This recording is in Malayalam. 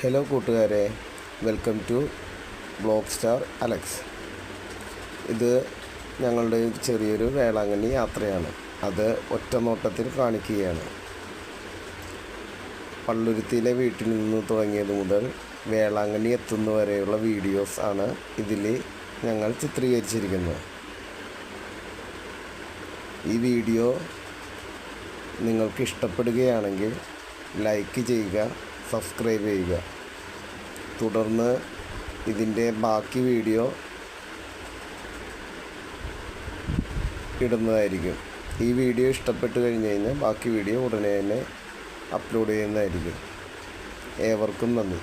ഹലോ കൂട്ടുകാരെ, welcome to blog star Alex. ഇത് ഞങ്ങളുടെ ചെറിയൊരു വേളാങ്കണ്ണി യാത്രയാണ്. അത് ഒറ്റ നോട്ടത്തിൽ കാണിക്കുകയാണ്. പള്ളുരുത്തിയിലെ വീട്ടിൽ നിന്ന് തുടങ്ങിയത് മുതൽ വേളാങ്കണ്ണി എത്തുന്നവരെയുള്ള വീഡിയോസ് ആണ് ഇതിൽ ഞങ്ങൾ ചിത്രീകരിച്ചിരിക്കുന്നത്. ഈ വീഡിയോ നിങ്ങൾക്ക് ഇഷ്ടപ്പെടുകയാണെങ്കിൽ ലൈക്ക് ചെയ്യുക, സബ്സ്ക്രൈബ് ചെയ്യുക. തുടർന്ന് ഇതിൻ്റെ ബാക്കി വീഡിയോ ഇടുന്നതായിരിക്കും. ഈ വീഡിയോ ഇഷ്ടപ്പെട്ട് കഴിഞ്ഞ് കഴിഞ്ഞാൽ ബാക്കി വീഡിയോ ഉടനെ തന്നെ അപ്ലോഡ് ചെയ്യുന്നതായിരിക്കും. ഏവർക്കും നന്ദി.